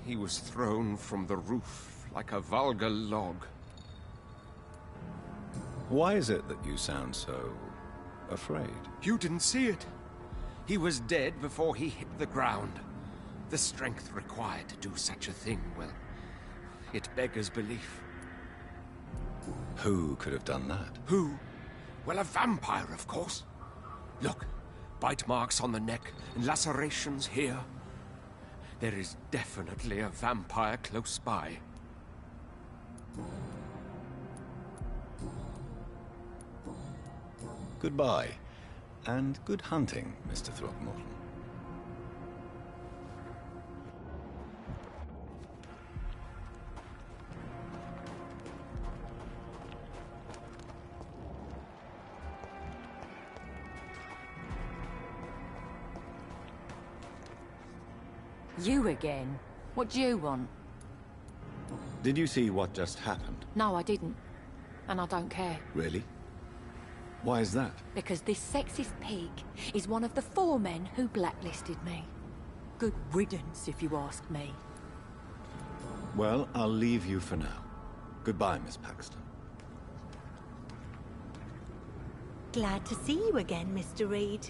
He was thrown from the roof like a vulgar log. Why is it that you sound so afraid? You didn't see it. He was dead before he hit the ground. The strength required to do such a thing, well, it beggars belief. Who could have done that? Who? Well, a vampire, of course. Look, bite marks on the neck and lacerations here. There is definitely a vampire close by. Goodbye, and good hunting, Mr. Throckmorton. You again? What do you want? Did you see what just happened? No, I didn't. And I don't care. Really? Why is that? Because this sexist pig is one of the 4 men who blacklisted me. Good riddance, if you ask me. Well, I'll leave you for now. Goodbye, Miss Paxton. Glad to see you again, Mr. Reed.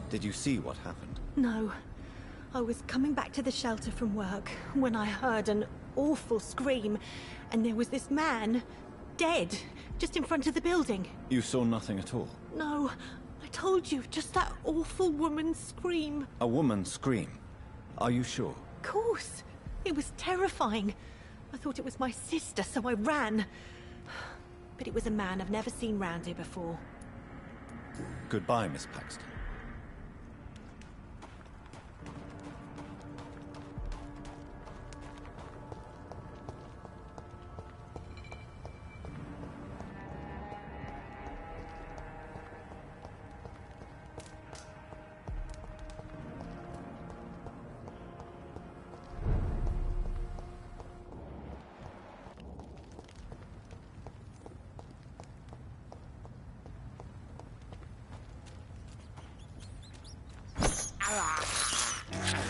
Did you see what happened? No. I was coming back to the shelter from work when I heard an awful scream, and there was this man, dead, just in front of the building. You saw nothing at all? No, I told you, just that awful woman's scream. A woman scream? Are you sure? Of course. It was terrifying. I thought it was my sister, so I ran. But it was a man I've never seen round here before. Goodbye, Miss Paxton.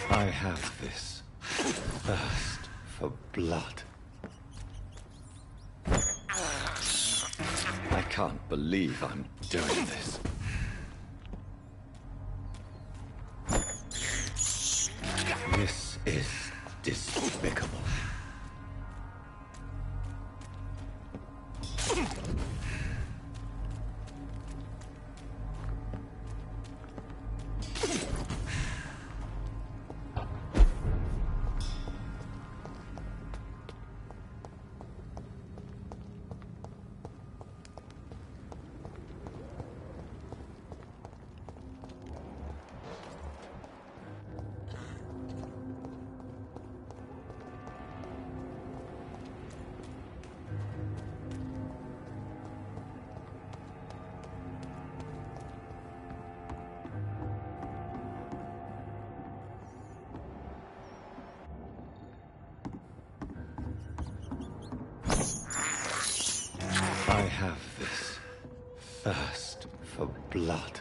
I have this thirst for blood. I can't believe I'm doing this. This is despicable. I have this thirst for blood.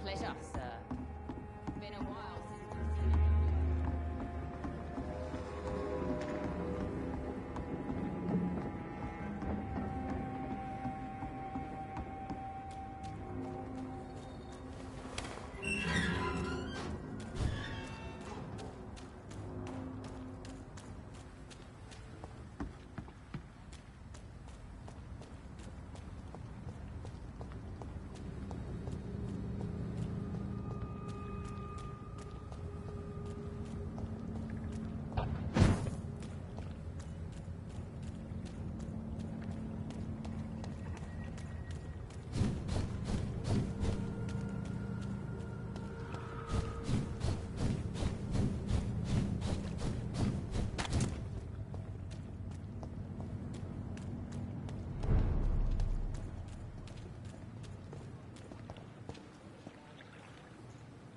Pleasure, sir. Been a while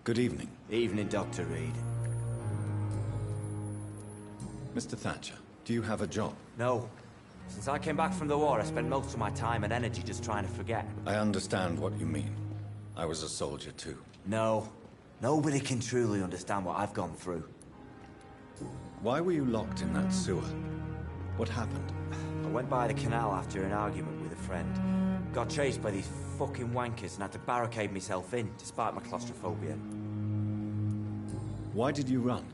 Good evening. Evening, Dr. Reed. Mr. Thatcher, do you have a job? No. Since I came back from the war, I spent most of my time and energy just trying to forget. I understand what you mean. I was a soldier too. No. Nobody can truly understand what I've gone through. Why were you locked in that sewer? What happened? I went by the canal after an argument with a friend. Got chased by these fucking wankers and had to barricade myself in, despite my claustrophobia. Why did you run?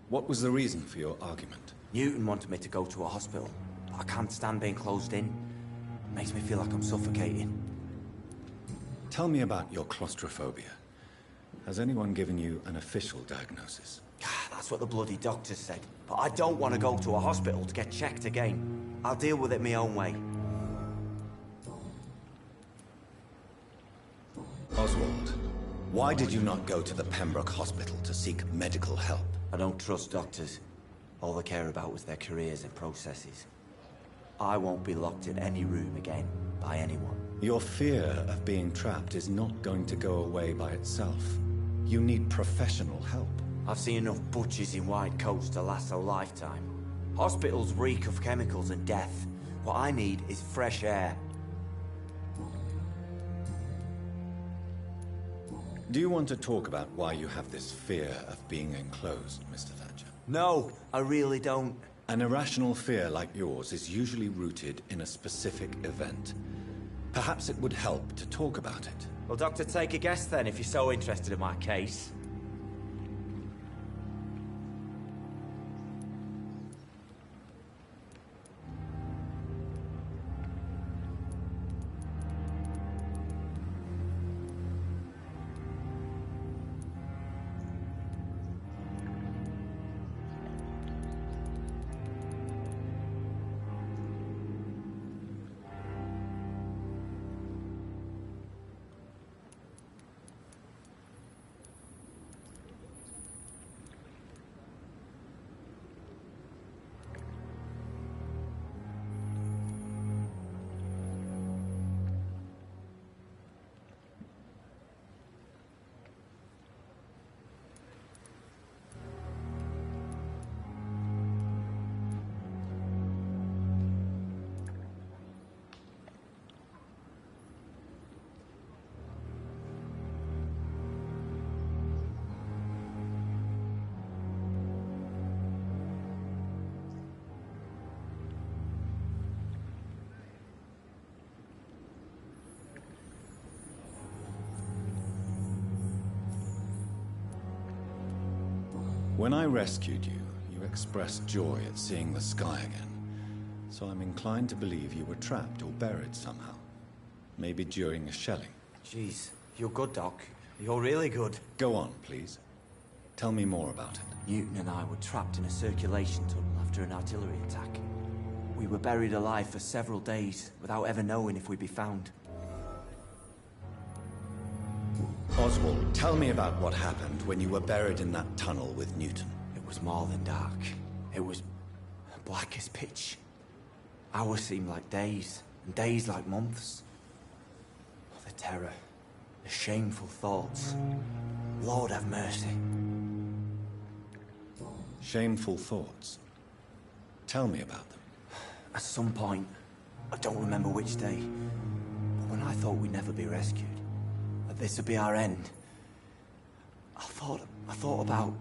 What was the reason for your argument? Newton wanted me to go to a hospital, but I can't stand being closed in. It makes me feel like I'm suffocating. Tell me about your claustrophobia. Has anyone given you an official diagnosis? That's what the bloody doctors said. But I don't want to go to a hospital to get checked again. I'll deal with it my own way. Oswald, why did you not go to the Pembroke Hospital to seek medical help? I don't trust doctors. All they care about was their careers and processes. I won't be locked in any room again by anyone. Your fear of being trapped is not going to go away by itself. You need professional help. I've seen enough butchers in white coats to last a lifetime. Hospitals reek of chemicals and death. What I need is fresh air. Do you want to talk about why you have this fear of being enclosed, Mr. Thatcher? No, I really don't. An irrational fear like yours is usually rooted in a specific event. Perhaps it would help to talk about it. Well, Doctor, take a guess then, if you're so interested in my case. When I rescued you, you expressed joy at seeing the sky again. So I'm inclined to believe you were trapped or buried somehow. Maybe during a shelling. Jeez, you're good, Doc. You're really good. Go on, please. Tell me more about it. Newton and I were trapped in a circulation tunnel after an artillery attack. We were buried alive for several days, without ever knowing if we'd be found. Oswald, tell me about what happened when you were buried in that tunnel with Newton. It was more than dark. It was black as pitch. Hours seemed like days, and days like months. The terror, the shameful thoughts. Lord have mercy. Shameful thoughts. Tell me about them. At some point, I don't remember which day, but when I thought we'd never be rescued, that this would be our end, I thought about...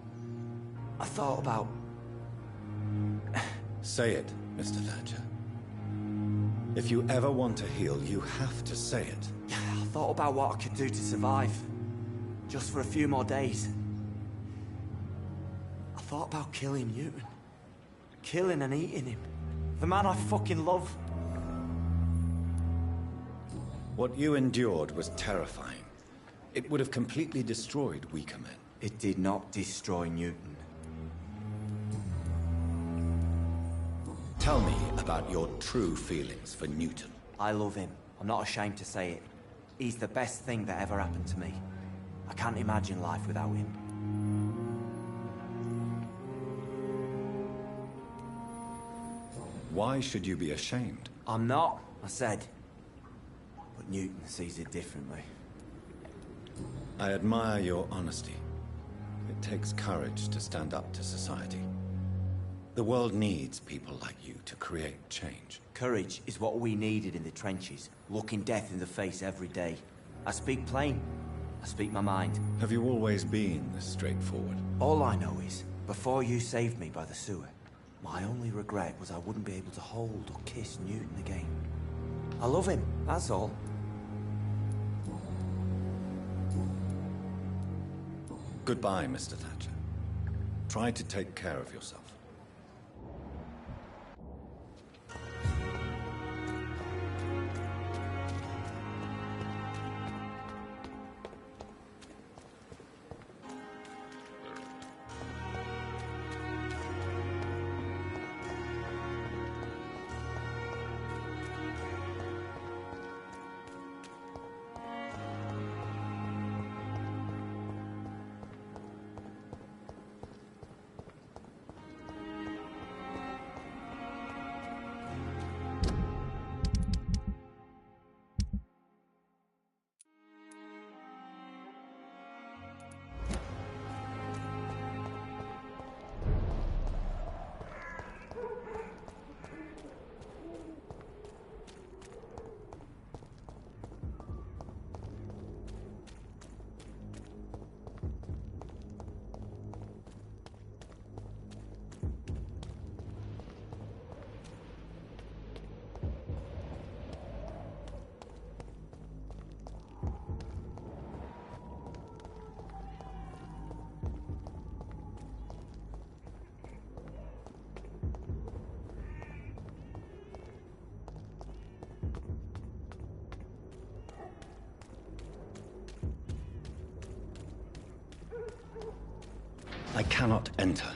Say it, Mr. Thatcher. If you ever want to heal, you have to say it. I thought about what I could do to survive. Just for a few more days. I thought about killing Newton. Killing and eating him. The man I fucking love. What you endured was terrifying. It would have completely destroyed weaker men. It did not destroy Newton. Tell me about your true feelings for Newton. I love him. I'm not ashamed to say it. He's the best thing that ever happened to me. I can't imagine life without him. Why should you be ashamed? I'm not, I said. But Newton sees it differently. I admire your honesty. It takes courage to stand up to society. The world needs people like you to create change. Courage is what we needed in the trenches, looking death in the face every day. I speak plain. I speak my mind. Have you always been this straightforward? All I know is, before you saved me by the sewer, my only regret was I wouldn't be able to hold or kiss Newton again. I love him, that's all. Goodbye, Mr. Thatcher. Try to take care of yourself. I cannot enter.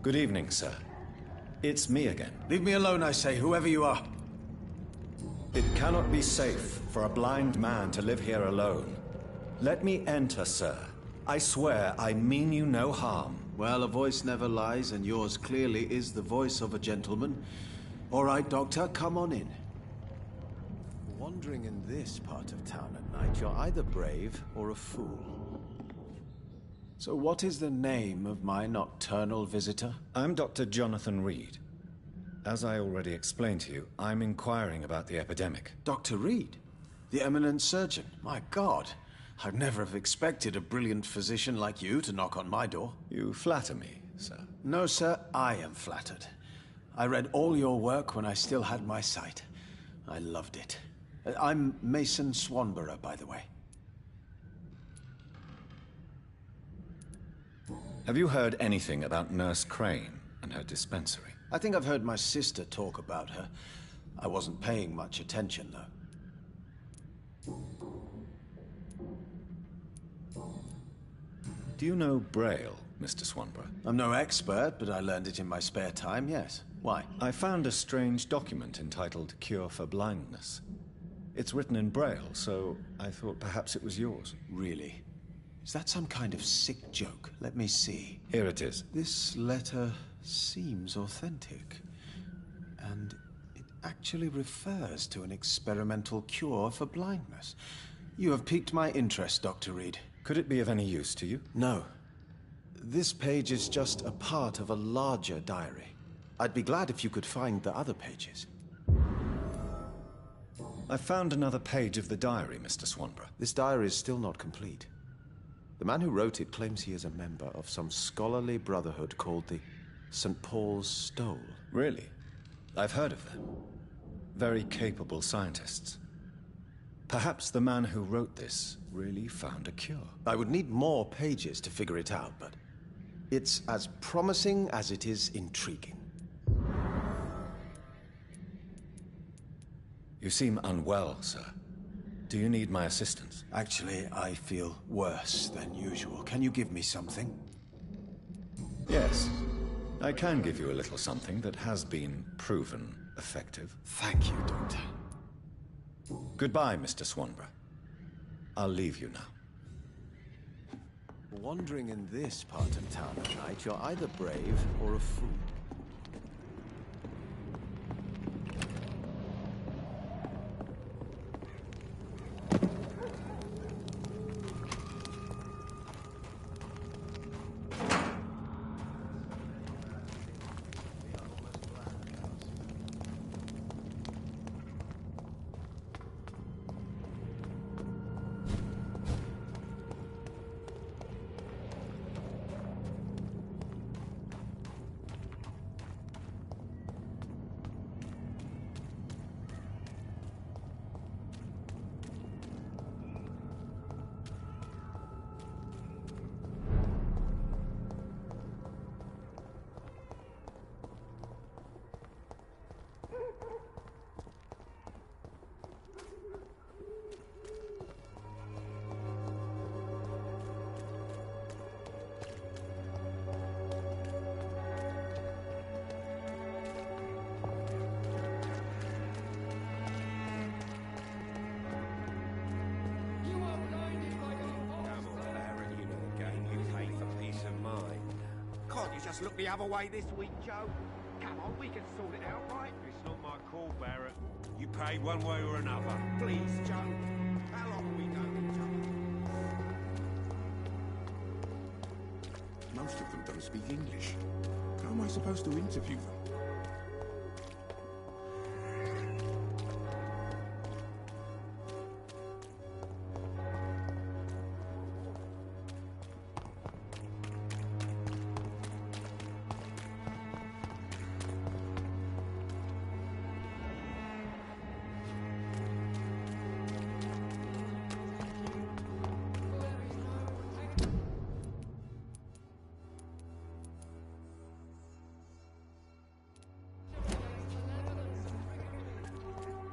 Good evening, sir. It's me again. Leave me alone, I say, whoever you are. It cannot be safe for a blind man to live here alone. Let me enter, sir. I swear I mean you no harm. Well, a voice never lies, and yours clearly is the voice of a gentleman. All right, Doctor, come on in. Wandering in this part of town at night, you're either brave or a fool. So what is the name of my nocturnal visitor? I'm Dr. Jonathan Reed. As I already explained to you, I'm inquiring about the epidemic. Dr. Reed? The eminent surgeon? My God, I'd never have expected a brilliant physician like you to knock on my door. You flatter me, sir. No, sir, I am flattered. I read all your work when I still had my sight. I loved it. I'm Mason Swanborough, by the way. Have you heard anything about Nurse Crane and her dispensary? I think I've heard my sister talk about her. I wasn't paying much attention, though. Do you know Braille, Mr. Swanborough? I'm no expert, but I learned it in my spare time, yes. Why? I found a strange document entitled Cure for Blindness. It's written in Braille, so I thought perhaps it was yours. Really? Is that some kind of sick joke? Let me see. Here it is. This letter seems authentic. And it actually refers to an experimental cure for blindness. You have piqued my interest, Dr. Reed. Could it be of any use to you? No. This page is just a part of a larger diary. I'd be glad if you could find the other pages. I found another page of the diary, Mr. Swanborough. This diary is still not complete. The man who wrote it claims he is a member of some scholarly brotherhood called the St. Paul's Stole. Really? I've heard of them. Very capable scientists. Perhaps the man who wrote this really found a cure. I would need more pages to figure it out, but it's as promising as it is intriguing. You seem unwell, sir. Do you need my assistance? Actually, I feel worse than usual. Can you give me something? Yes. I can give you a little something that has been proven effective. Thank you, Doctor. Goodbye, Mr. Swanborough. I'll leave you now. Wandering in this part of town at night, you're either brave or a fool. You just look the other way this week, Joe. Come on, we can sort it out, right? It's not my call, Barrett. You pay one way or another. Please, Joe. How long are we known each other? Most of them don't speak English. How am I supposed to interview them?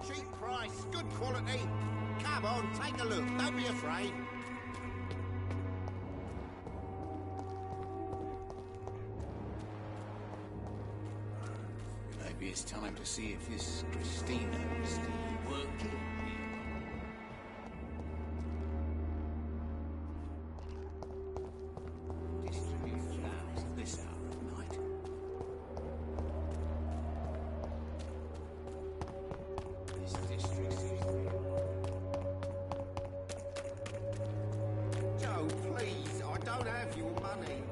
Cheap price, good quality. Come on, take a look. Don't be afraid. Maybe it's time to see if this Christina is still working. Distribute flowers at this hour of night. This district seems to be... Joe, please, I don't have your money.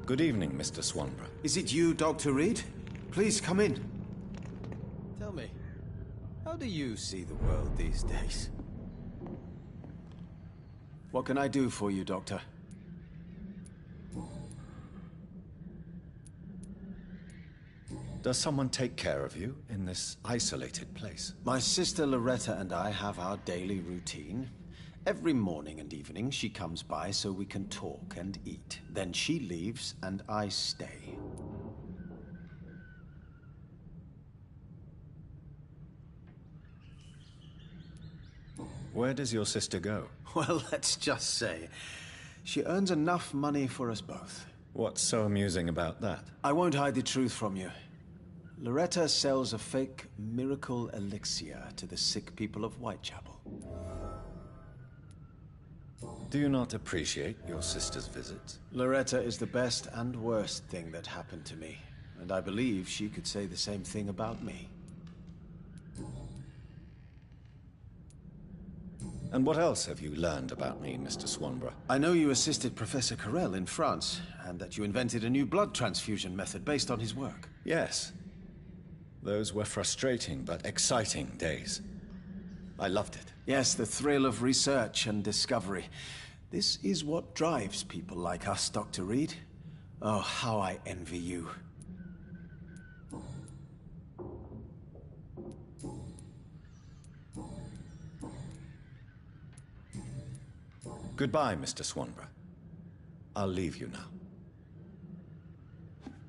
Good evening, Mr. Swanborough. Is it you, Dr. Reed? Please come in. Tell me, how do you see the world these days? What can I do for you, Doctor? Does someone take care of you in this isolated place? My sister Loretta and I have our daily routine. Every morning and evening she comes by so we can talk and eat. Then she leaves and I stay. Where does your sister go? Well, let's just say, she earns enough money for us both. What's so amusing about that? I won't hide the truth from you. Loretta sells a fake miracle elixir to the sick people of Whitechapel. Do you not appreciate your sister's visits? Loretta is the best and worst thing that happened to me, and I believe she could say the same thing about me. And what else have you learned about me, Mr. Swanborough? I know you assisted Professor Carell in France, and that you invented a new blood transfusion method based on his work. Yes. Those were frustrating but exciting days. I loved it. Yes, the thrill of research and discovery. This is what drives people like us, Dr. Reed. Oh, how I envy you. Goodbye, Mr. Swanborough. I'll leave you now.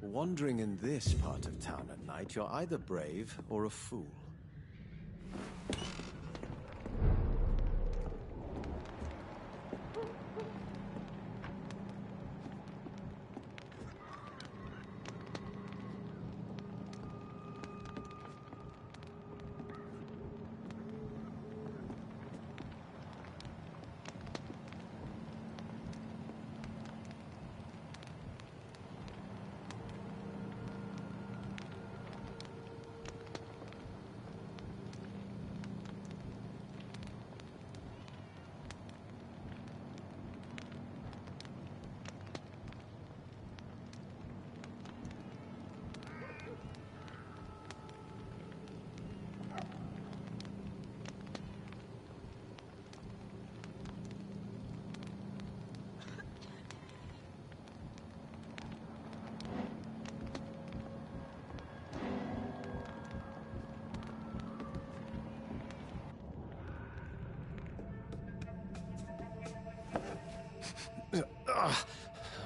Wandering in this part of town at night, you're either brave or a fool.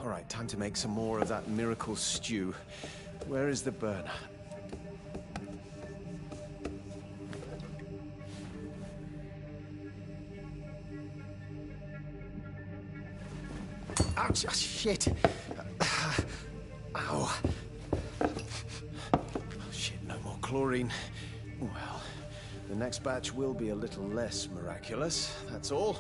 All right, time to make some more of that miracle stew. Where is the burner? Ouch! Oh, shit! Ow! Oh, shit, no more chlorine. Well, the next batch will be a little less miraculous, that's all.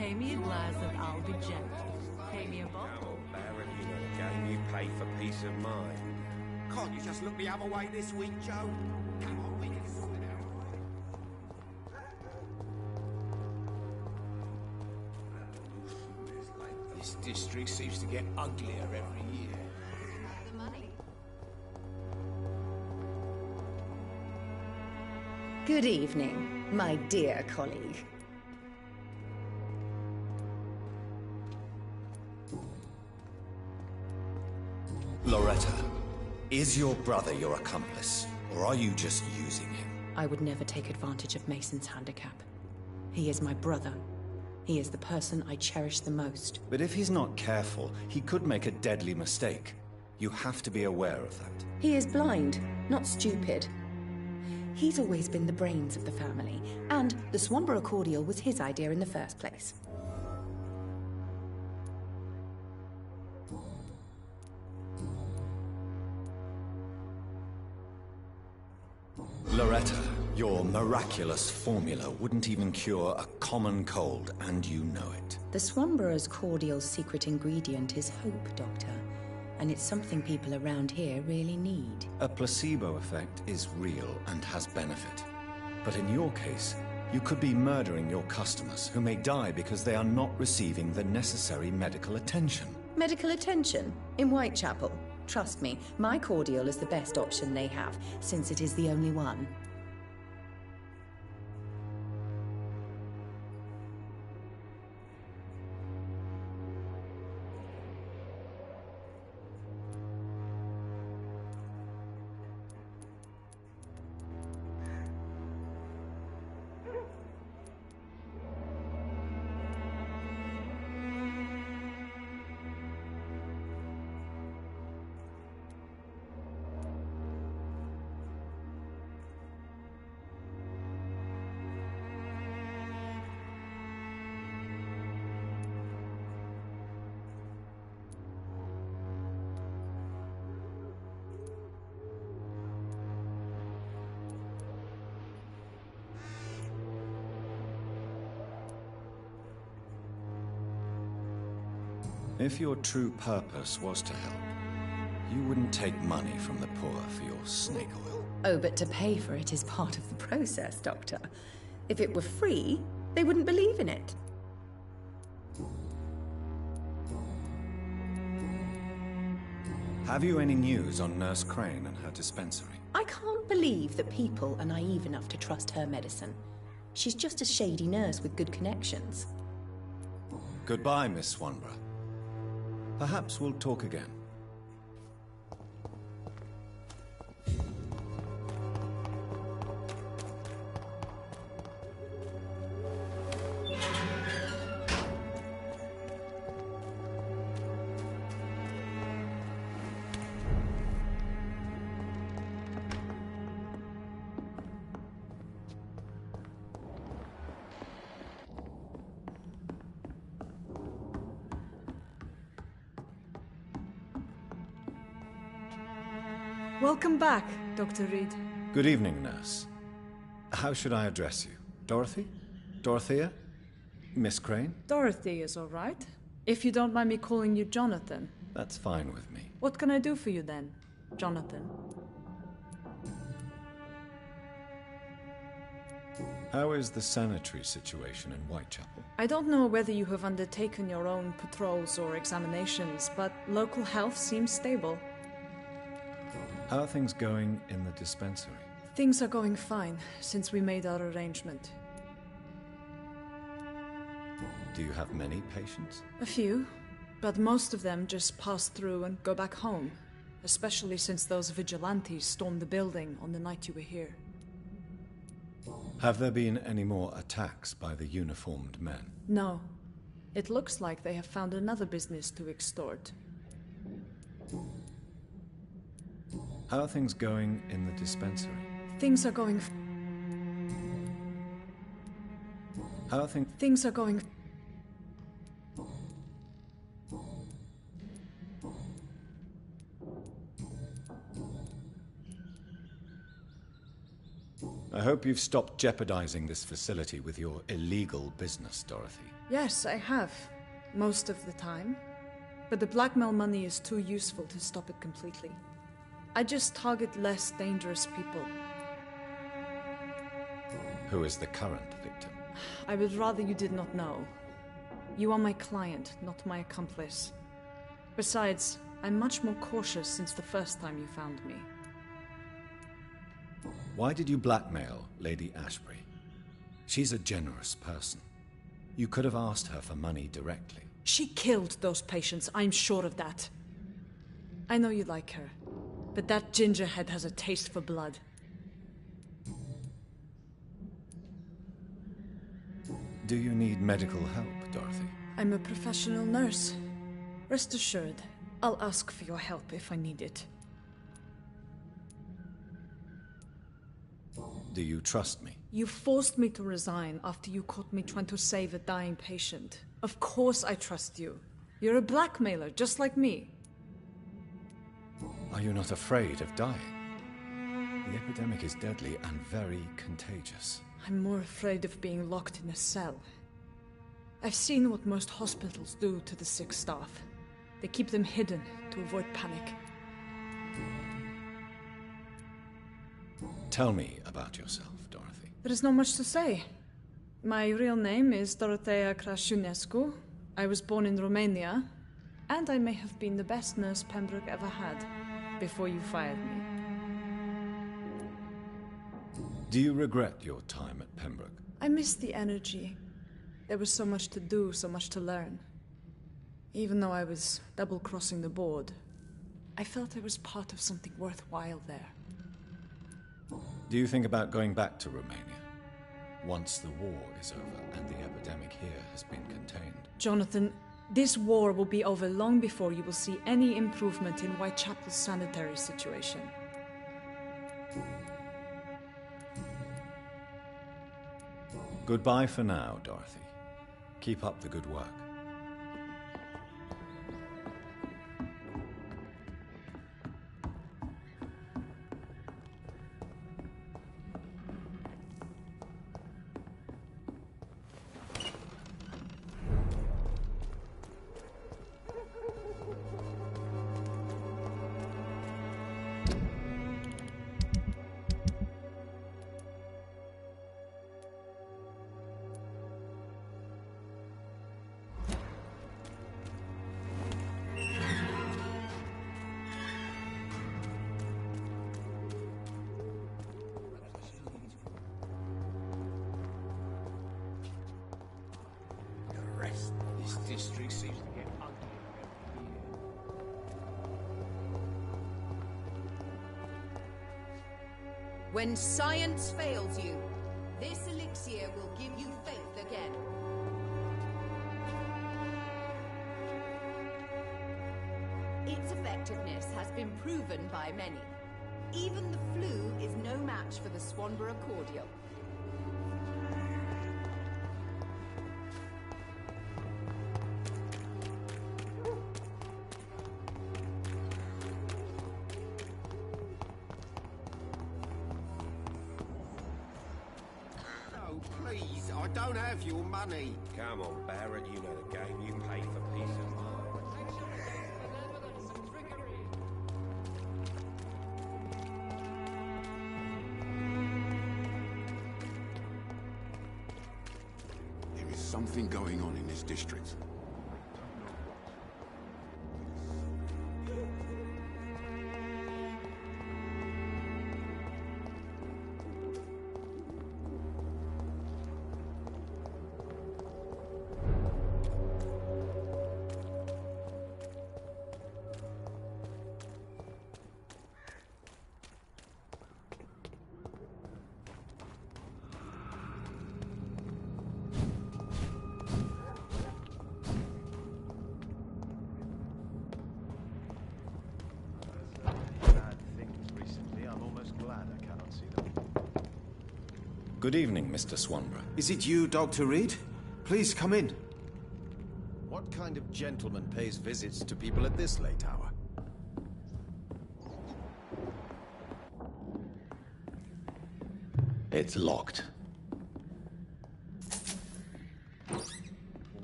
Pay me a glass and I'll be gentle. Pay me a bottle. Baron, you know the game you pay for peace of mind. Can't you just look the other way this week, Joe? Come on, we can sort it out. This district seems to get uglier every year. The money. Good evening, my dear colleague. Loretta, is your brother your accomplice, or are you just using him? I would never take advantage of Mason's handicap. He is my brother. He is the person I cherish the most. But if he's not careful, he could make a deadly mistake. You have to be aware of that. He is blind, not stupid. He's always been the brains of the family, and the Swanborough cordial was his idea in the first place. Loretta, your miraculous formula wouldn't even cure a common cold, and you know it. The Swanborough's cordial's secret ingredient is hope, Doctor. And it's something people around here really need. A placebo effect is real and has benefit. But in your case, you could be murdering your customers, who may die because they are not receiving the necessary medical attention. Medical attention? In Whitechapel? Trust me, my cordial is the best option they have, since it is the only one. If your true purpose was to help, you wouldn't take money from the poor for your snake oil. Oh, but to pay for it is part of the process, Doctor. If it were free, they wouldn't believe in it. Have you any news on Nurse Crane and her dispensary? I can't believe that people are naive enough to trust her medicine. She's just a shady nurse with good connections. Goodbye, Miss Swanborough. Perhaps we'll talk again. Welcome back, Dr. Reed. Good evening, nurse. How should I address you? Dorothy? Dorothea? Miss Crane? Dorothy is all right. If you don't mind me calling you Jonathan. That's fine with me. What can I do for you then, Jonathan? How is the sanitary situation in Whitechapel? I don't know whether you have undertaken your own patrols or examinations, but local health seems stable. How are things going in the dispensary? Things are going fine since we made our arrangement. Do you have many patients? A few, but most of them just pass through and go back home, especially since those vigilantes stormed the building on the night you were here. Have there been any more attacks by the uniformed men? No. It looks like they have found another business to extort. How are things going in the dispensary? Things are going... How are things... Things are going... I hope you've stopped jeopardizing this facility with your illegal business, Dorothy. Yes, I have. Most of the time. But the blackmail money is too useful to stop it completely. I just target less dangerous people. Who is the current victim? I would rather you did not know. You are my client, not my accomplice. Besides, I'm much more cautious since the first time you found me. Why did you blackmail Lady Ashbury? She's a generous person. You could have asked her for money directly. She killed those patients, I'm sure of that. I know you like her, but that gingerhead has a taste for blood. Do you need medical help, Dorothy? I'm a professional nurse. Rest assured, I'll ask for your help if I need it. Do you trust me? You forced me to resign after you caught me trying to save a dying patient. Of course I trust you. You're a blackmailer, just like me. Are you not afraid of dying? The epidemic is deadly and very contagious. I'm more afraid of being locked in a cell. I've seen what most hospitals do to the sick staff. They keep them hidden to avoid panic. Tell me about yourself, Dorothy. There is not much to say. My real name is Dorothea Crasciunescu. I was born in Romania, and I may have been the best nurse Pembroke ever had, before you fired me. Do you regret your time at Pembroke? I missed the energy. There was so much to do, so much to learn. Even though I was double-crossing the board, I felt I was part of something worthwhile there. Do you think about going back to Romania? Once the war is over and the epidemic here has been contained? Jonathan, this war will be over long before you will see any improvement in Whitechapel's sanitary situation. Goodbye for now, Dorothy. Keep up the good work. This district seems to get ugly. When science fails you, this elixir will give you faith again. Its effectiveness has been proven by many. Even the flu is no match for the Swanborough cordial. Please, I don't have your money. Come on, Barrett, you know the game. You pay for peace of mind. There is something going on in this district. Good evening, Mr. Swanborough. Is it you, Dr. Reed? Please come in. What kind of gentleman pays visits to people at this late hour? It's locked.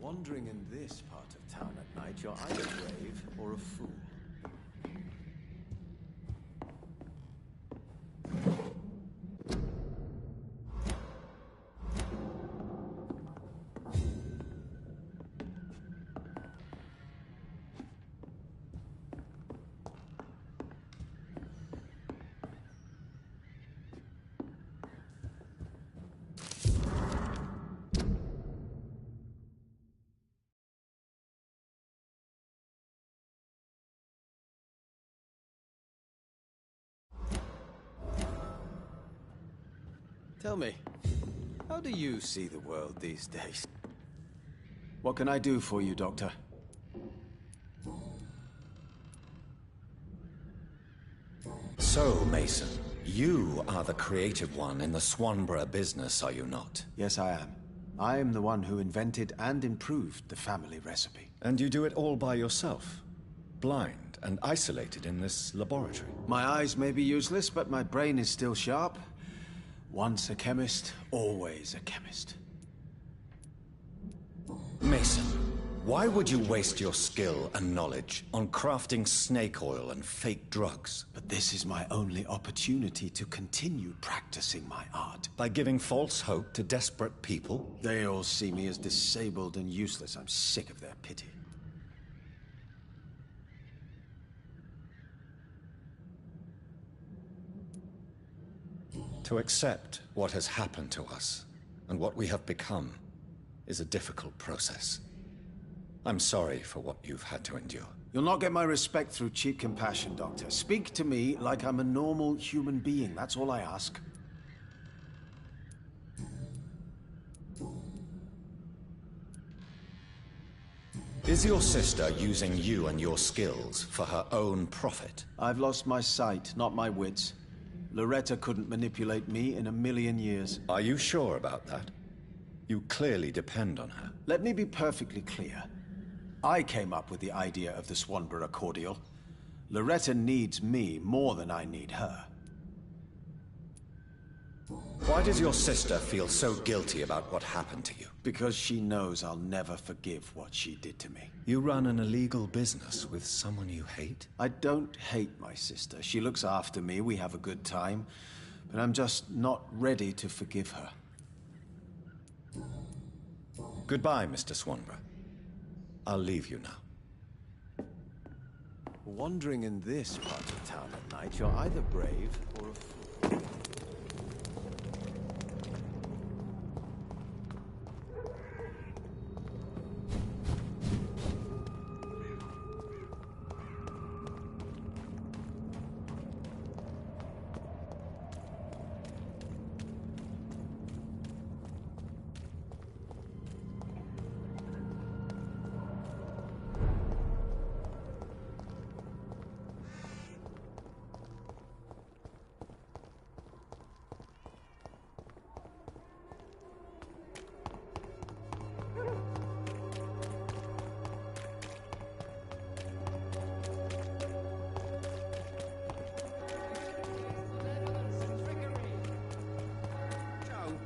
Wandering in this part of town at night, you're either brave or a fool. Tell me, how do you see the world these days? What can I do for you, Doctor? So, Mason, you are the creative one in the Swanborough business, are you not? Yes, I am. I am the one who invented and improved the family recipe. And you do it all by yourself? Blind and isolated in this laboratory? My eyes may be useless, but my brain is still sharp. Once a chemist, always a chemist. Mason, why would you waste your skill and knowledge on crafting snake oil and fake drugs? But this is my only opportunity to continue practicing my art. By giving false hope to desperate people? They all see me as disabled and useless. I'm sick of their pity. To accept what has happened to us and what we have become is a difficult process. I'm sorry for what you've had to endure. You'll not get my respect through cheap compassion, Doctor. Speak to me like I'm a normal human being. That's all I ask. Is your sister using you and your skills for her own profit? I've lost my sight, not my wits. Loretta couldn't manipulate me in a million years. Are you sure about that? You clearly depend on her. Let me be perfectly clear. I came up with the idea of the Swanborough cordial. Loretta needs me more than I need her. Why does your sister feel so guilty about what happened to you? Because she knows I'll never forgive what she did to me. You run an illegal business with someone you hate? I don't hate my sister. She looks after me, we have a good time. But I'm just not ready to forgive her. Goodbye, Mr. Swanborough. I'll leave you now. Wandering in this part of town at night, you're either brave or a fool.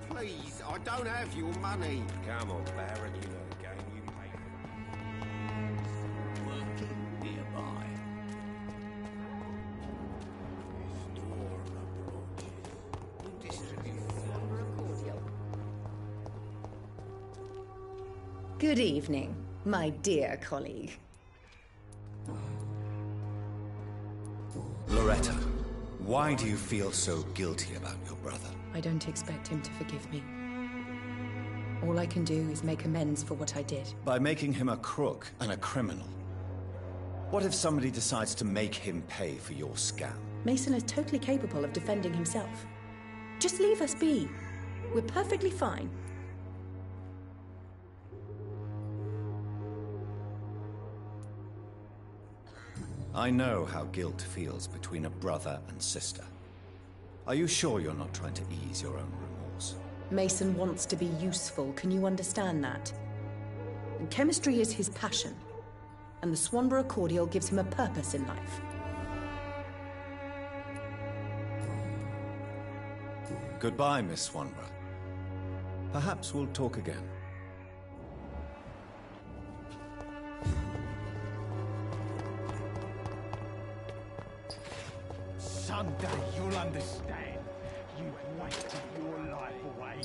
Please, I don't have your money. Come on, Baron, you know the game. You pay for Working nearby. Store approaches. We'll distribute Swanborough cordial. Good evening, my dear colleague. Loretta, why do you feel so guilty about your brother? I don't expect him to forgive me. All I can do is make amends for what I did. By making him a crook and a criminal. What if somebody decides to make him pay for your scam? Mason is totally capable of defending himself. Just leave us be. We're perfectly fine. I know how guilt feels between a brother and sister. Are you sure you're not trying to ease your own remorse? Mason wants to be useful, can you understand that? And chemistry is his passion, and the Swanborough cordial gives him a purpose in life. Goodbye, Miss Swanborough. Perhaps we'll talk again. Someday you'll understand. You've wasted your life away.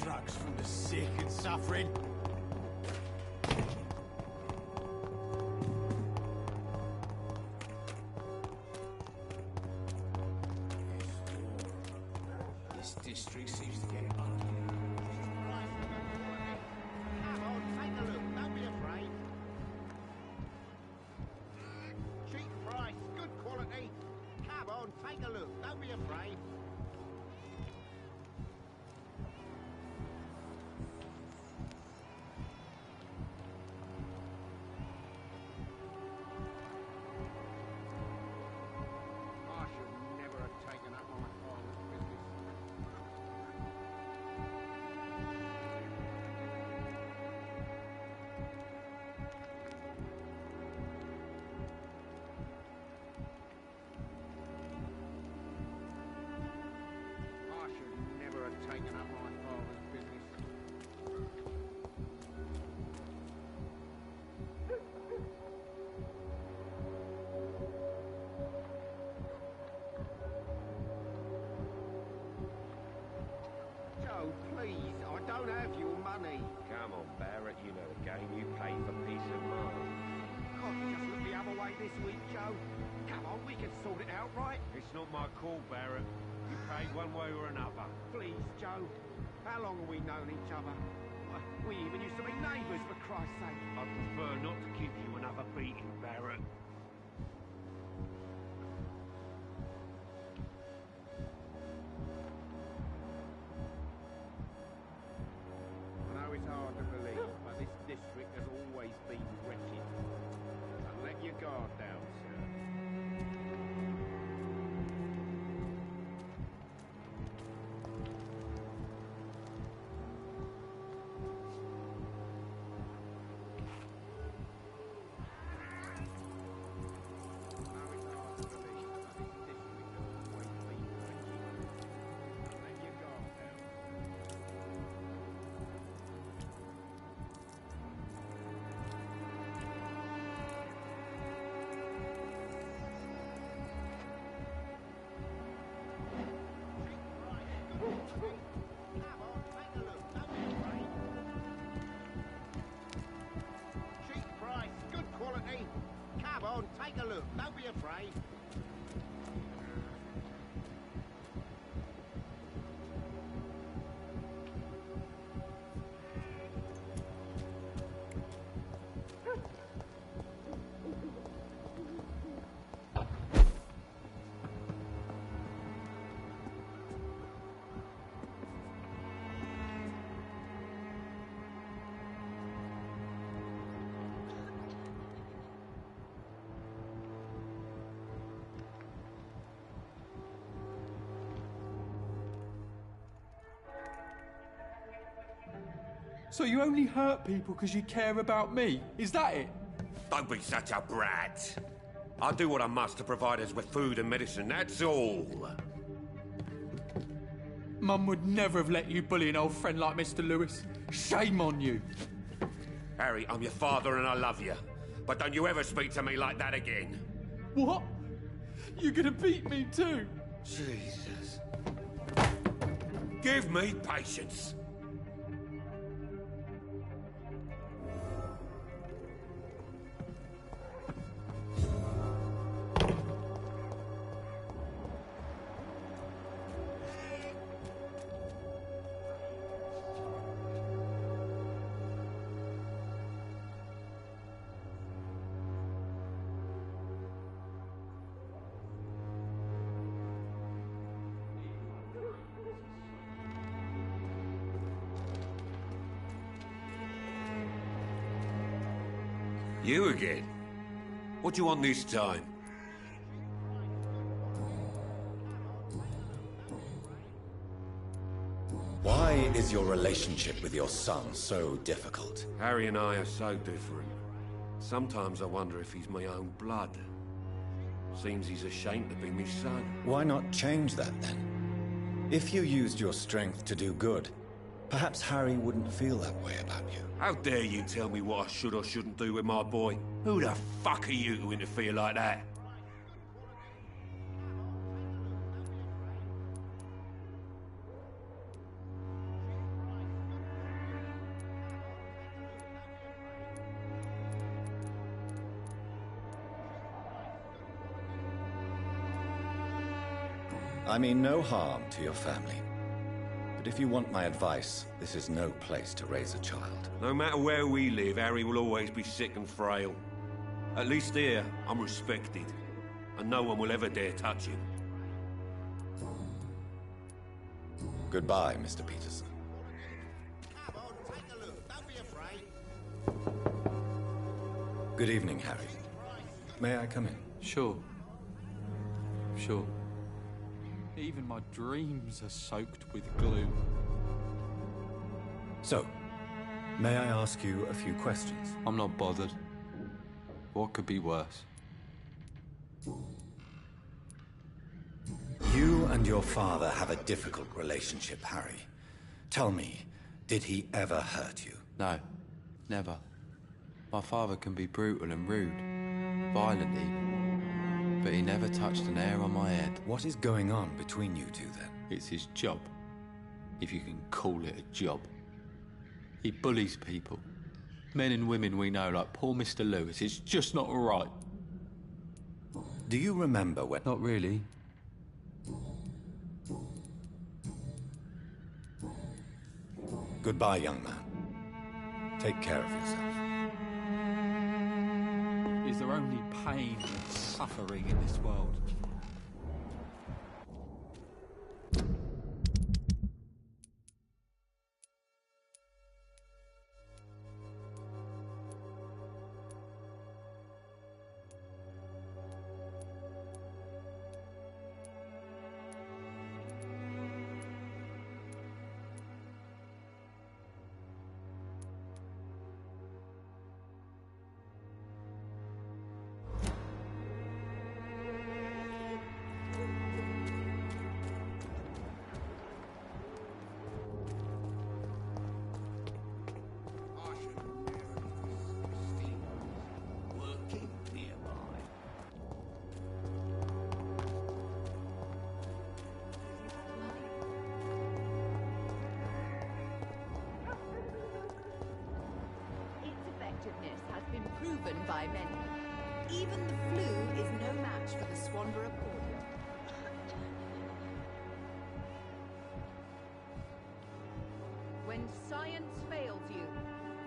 Drugs from the sick and suffering. This district seems to get on. Come on, take a look. Don't be afraid. Cheap price, good quality. Come on, take a look. Don't be afraid. I should never have taken up my father's business. I should never have taken up my father's business. Joe, please, I don't have your money. Come on, Barrett, you know the game. You pay for peace of mind. Can't you just look the other way this week, Joe? Come on, we can sort it out, right? It's not my call, Barrett. You pay one way or another. Please, Joe. How long have we known each other? We even used to be neighbours, for Christ's sake. I prefer not to give you another beating, Barrett. I know it's hard to believe, but this district has always been wretched. Don't let your guard down, sir. Cheap price, good quality. Come on, take a look. Don't be afraid. So you only hurt people because you care about me? Is that it? Don't be such a brat. I do what I must to provide us with food and medicine, that's all. Mum would never have let you bully an old friend like Mr. Lewis. Shame on you. Harry, I'm your father and I love you. But don't you ever speak to me like that again. What? You're gonna beat me too? Jesus. Give me patience. You again? What do you want this time? Why is your relationship with your son so difficult? Harry and I are so different. Sometimes I wonder if he's my own blood. Seems he's ashamed to be my son. Why not change that then? If you used your strength to do good, perhaps Harry wouldn't feel that way about you. How dare you tell me what I should or shouldn't do with my boy? Who the fuck are you to interfere like that? I mean no harm to your family. But if you want my advice, this is no place to raise a child. No matter where we live, Harry will always be sick and frail. At least here, I'm respected. And no one will ever dare touch him. Goodbye, Mr. Peterson. Good evening, Harry. May I come in? Sure. Sure. Even my dreams are soaked with gloom. So, may I ask you a few questions? I'm not bothered. What could be worse? You and your father have a difficult relationship, Harry. Tell me, did he ever hurt you? No, never. My father can be brutal and rude, violent even. But he never touched an hair on my head. What is going on between you two, then? It's his job, if you can call it a job. He bullies people. Men and women we know, like poor Mr. Lewis. It's just not right. Do you remember when... Not really. Goodbye, young man. Take care of yourself. Is there only pain and suffering in this world? Has been proven by many. Even the flu is no match for the Swanborough cordial. When science fails you,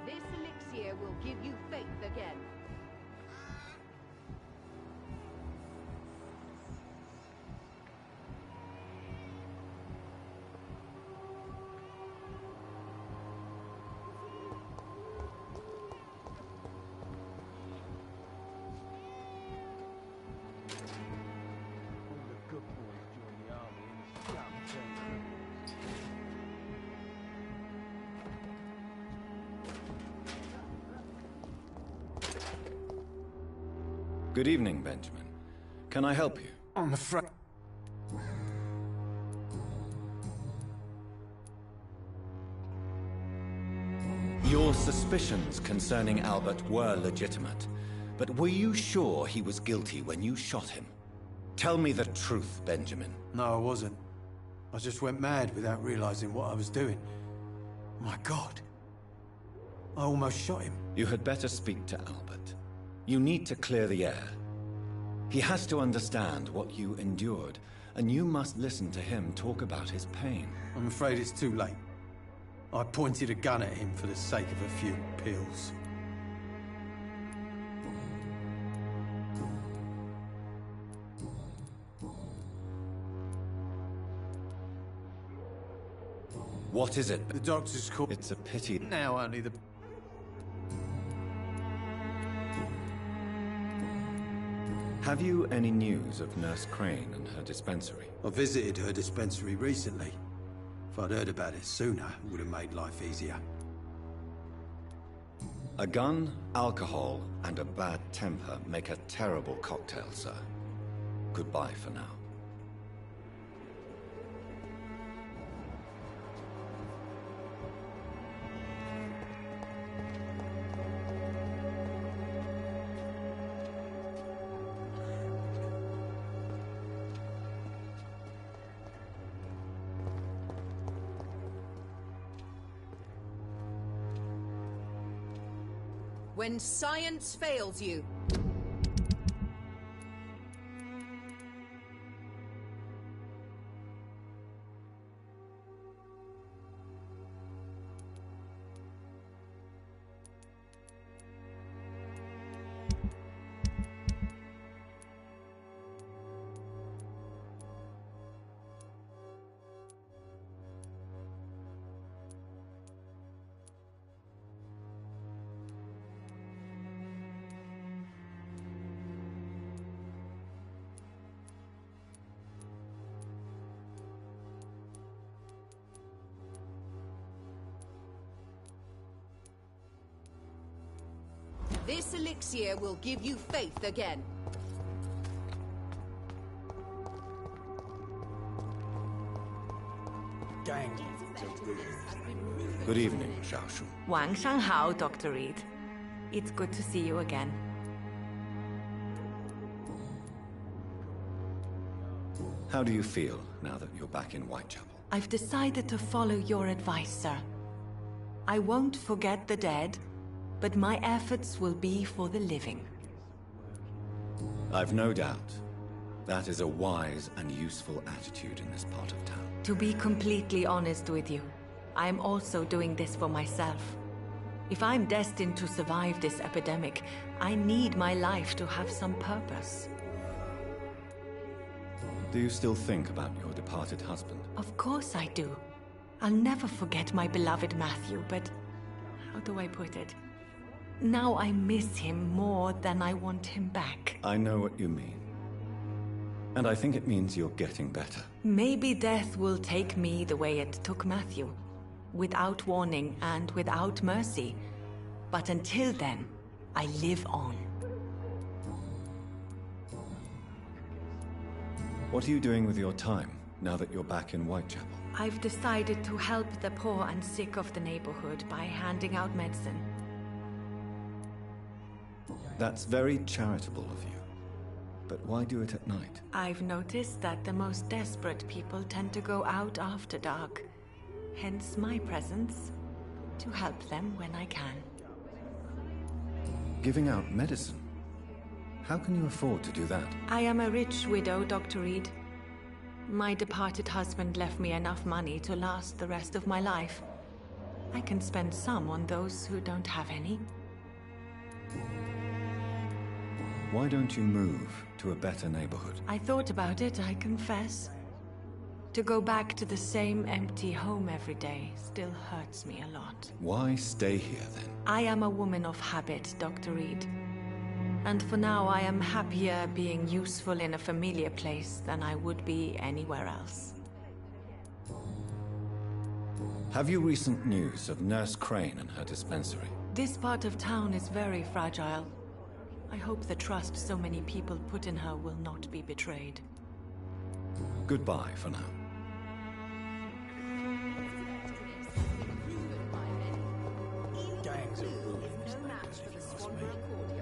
this elixir will give you faith again. Good evening, Benjamin. Can I help you? I'm afraid... Your suspicions concerning Albert were legitimate, but were you sure he was guilty when you shot him? Tell me the truth, Benjamin. No, I wasn't. I just went mad without realizing what I was doing. My God. I almost shot him. You had better speak to Albert. You need to clear the air. He has to understand what you endured, and you must listen to him talk about his pain. I'm afraid it's too late. I pointed a gun at him for the sake of a few pills. What is it? The doctor's called... It's a pity. Now only the... Have you any news of Nurse Crane and her dispensary? I visited her dispensary recently. If I'd heard about it sooner, it would have made life easier. A gun, alcohol, and a bad temper make a terrible cocktail, sir. Goodbye for now. When science fails you. This elixir will give you faith again. Good evening, Xiaoshu. 晚上好, Dr. Reed. It's good to see you again. How do you feel now that you're back in Whitechapel? I've decided to follow your advice, sir. I won't forget the dead, but my efforts will be for the living. I've no doubt. That is a wise and useful attitude in this part of town. To be completely honest with you, I am also doing this for myself. If I'm destined to survive this epidemic, I need my life to have some purpose. Do you still think about your departed husband? Of course I do. I'll never forget my beloved Matthew, but how do I put it? Now I miss him more than I want him back. I know what you mean. And I think it means you're getting better. Maybe death will take me the way it took Matthew. Without warning and without mercy. But until then, I live on. What are you doing with your time, now that you're back in Whitechapel? I've decided to help the poor and sick of the neighborhood by handing out medicine. That's very charitable of you. But why do it at night? I've noticed that the most desperate people tend to go out after dark. Hence my presence, to help them when I can. Giving out medicine? How can you afford to do that? I am a rich widow, Dr. Reed. My departed husband left me enough money to last the rest of my life. I can spend some on those who don't have any. Why don't you move to a better neighborhood? I thought about it, I confess. To go back to the same empty home every day still hurts me a lot. Why stay here then? I am a woman of habit, Dr. Reed. And for now I am happier being useful in a familiar place than I would be anywhere else. Have you recent news of Nurse Crane and her dispensary? This part of town is very fragile. I hope the trust so many people put in her will not be betrayed. Goodbye for now. Gangs are ruined, no match for the Swanborough Cordial.